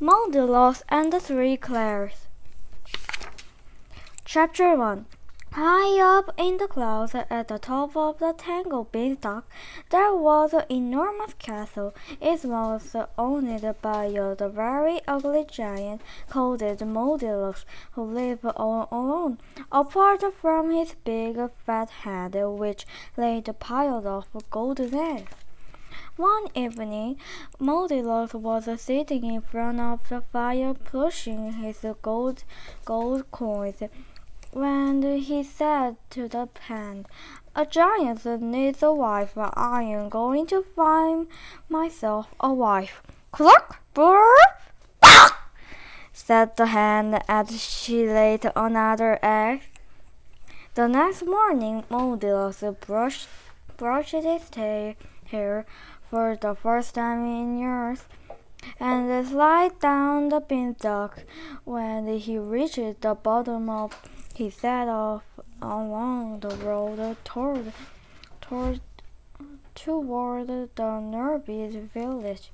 Mouldylocks and the Three Clares. Chapter 1. High up in the clouds at the top of the tangled beanstalk, there was an enormous castle. It was owned by a very ugly giant called Mouldylocks, who lived all alone, apart from his big fat head, which laid piled of golden eggs. One evening, Mouldylocks was sitting in front of the fire pushing his gold coins when he said to the pan, "A giant needs a wife. I am going to find myself a wife." "Cluck! Brrr! Bah!" said the hen as she laid another egg. The next morning, Mouldylocks brushed his hair for the first time in years, and slid down the beanstalk. When he reached the bottom he set off along the road toward the nearby village.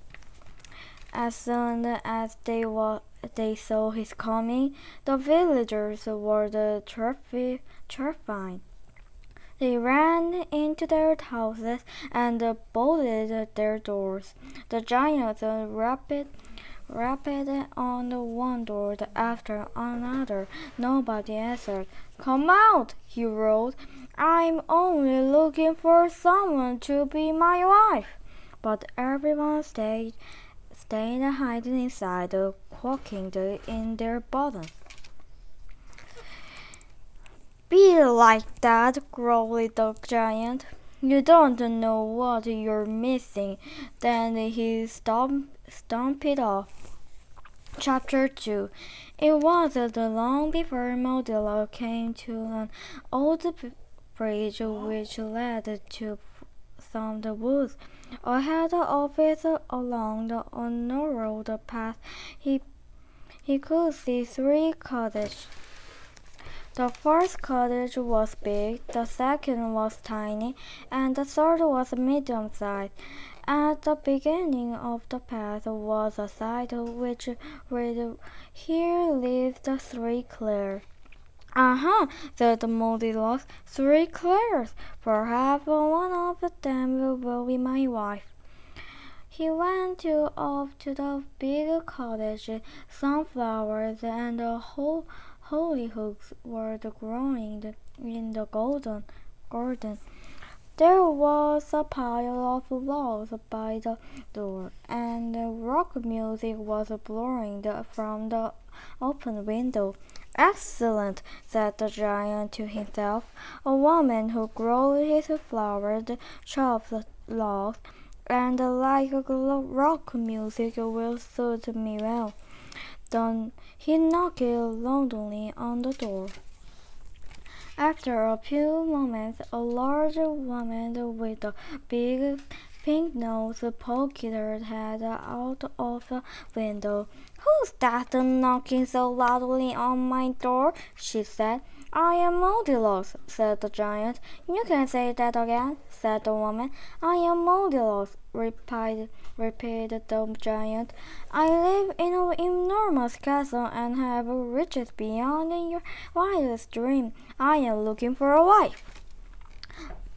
As soon as they saw his coming, the villagers were terrified. They ran into their houses and bolted their doors. The giant rapped on one door after another. Nobody answered. "Come out," he roared. "I'm only looking for someone to be my wife." But everyone stayed hiding inside, quaking in their bottoms. "Be like that," growled the giant. "You don't know what you're missing." Then he stomped off. Chapter 2. It wasn't long before Mouldylocks came to an old bridge which led to some woods. Ahead of it, along the unnarrowed path, he could see 3 cottages. The first cottage was big, the second was tiny, and the third was medium-sized. At the beginning of the path was a sign which read, "Here live the Three Clares." "Aha!" said Mouldylocks. "Three Clares! Perhaps one of them will be my wife." He went up to the big cottage. Sunflowers and hollyhocks were growing in the garden. There was a pile of logs by the door, and rock music was blowing from the open window. "Excellent," said the giant to himself. "A woman who grows his flowers, chops logs, and likes rock music will suit me well." Then he knocked loudly on the door. After a few moments, a large woman with a big pink nose poked her head out of the window. "Who's that knocking so loudly on my door?" she said. "I am Mouldylocks," said the giant. "You can say that again," said the woman. "I am Mouldylocks," repeated the giant. "I live in an enormous castle and have riches beyond your wildest dream. I am looking for a wife."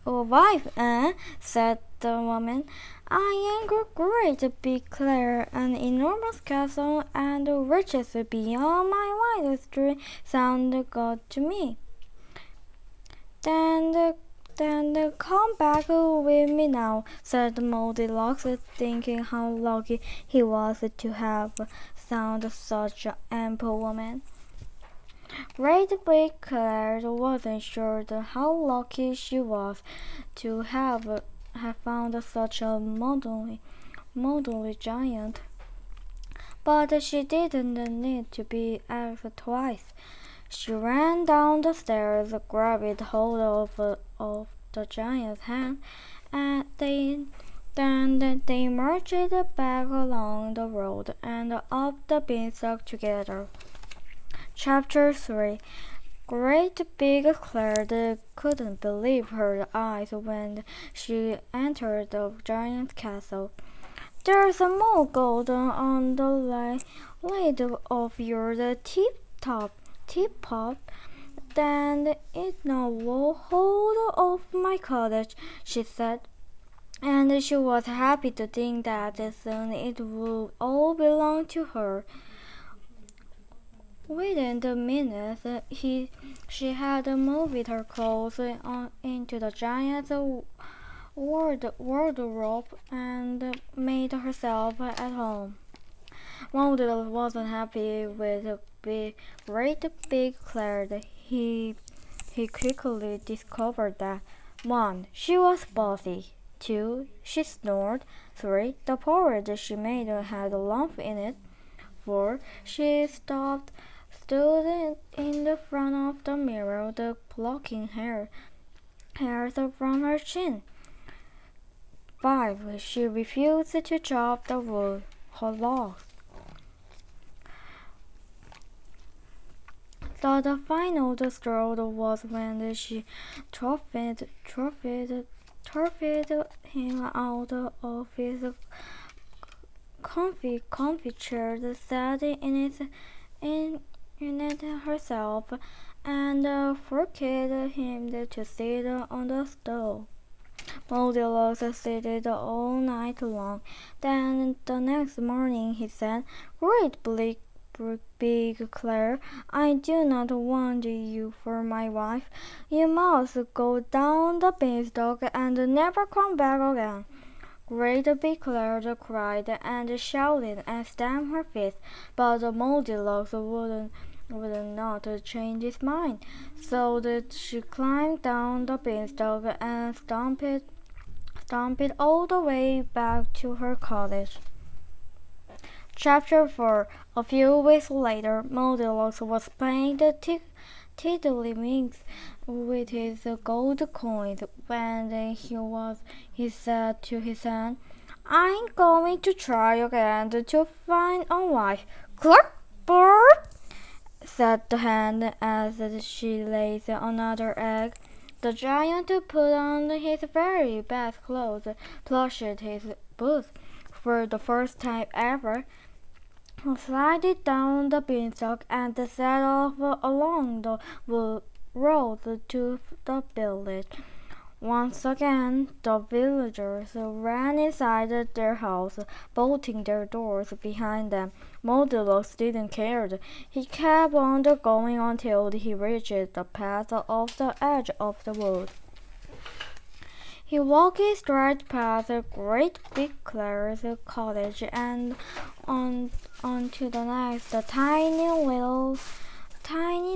"A wife, eh?" said the woman. "I am a great big Clare, an enormous castle, and riches beyond my wildest dream sound good to me." Then come back with me now," said Mouldylocks, thinking how lucky he was to have found such an ample woman. Great Big Clare wasn't sure how lucky she was to have found such a modelly giant. But she didn't need to be asked twice. She ran down the stairs, grabbed hold of the giant's hand, and then they marched back along the road and up the beanstalk together. Chapter 3. Great Big Clare couldn't believe her eyes when she entered the giant's castle. There's a more gold on the lid of your teapot than it now will hold of my cottage, she said. And she was happy to think that soon it would all belong to her. Within the minute, she had moved her clothes into the giant's wardrobe and made herself at home. Mouldylocks wasn't happy with great big Claire. He quickly discovered that 1. She was bossy. 2. She snored. 3. The porridge she made had a lump in it. 4. She stood in the front of the mirror, plucking hairs from her chin. 5. She refused to chop the wood, her logs. So the final straw was when she trophied him out of his comfy chair, sat in it herself, and forced him to sit on the stove. Mouldylocks stayed all night long. Then the next morning he said, "Great big Claire, I do not want you for my wife. You must go down the beanstalk and never come back again." Great big Claire cried and shouted and stamped her fist, but the Mouldylocks would not change his mind, so that she climbed down the beanstalk and stomped all the way back to her cottage. Chapter 4. A few weeks later, Mouldylocks was playing the tiddlywinks with his gold coins when he said to his son, "I'm going to try again to find a wife." "Cluck, bird!" said the hen as she laid another egg. The giant put on his very best clothes, plushed his boots for the first time ever, slid down the beanstalk, and set off along the road to the village. Once again, the villagers ran inside their house, bolting their doors behind them. Mouldylocks didn't care. He kept on going until he reached the path of the edge of the wood. He walked straight past Great Big Clare's cottage and on to the next. The tiny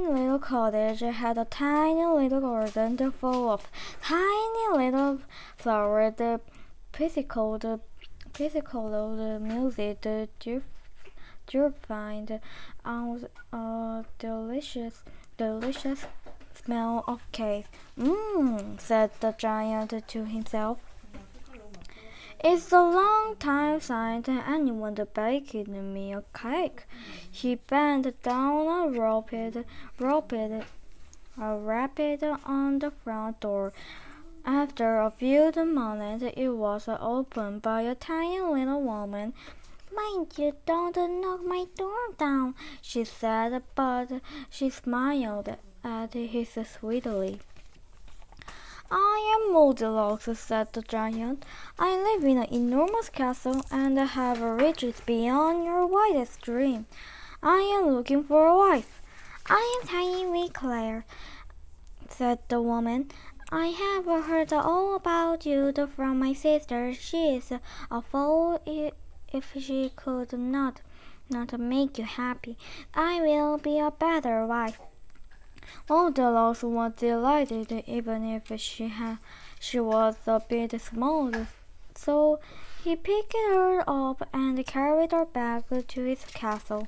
little cottage had a tiny little garden full of tiny little flowers. The physical music, the find out a delicious smell of cake. Said the giant to himself. "It's a long time since anyone baked me a cake." He bent down and rapped on the front door. After a few moments, it was opened by a tiny little woman. "Mind you don't knock my door down," she said, but she smiled at him sweetly. "I am Mouldylocks," said the giant. "I live in an enormous castle and have riches beyond your wildest dream. I am looking for a wife." "I am tiny wee Claire," said the woman. "I have heard all about you from my sister. She is a fool if she could not make you happy. I will be a better wife." Mouldylocks was delighted, even if she was a bit small, so he picked her up and carried her back to his castle.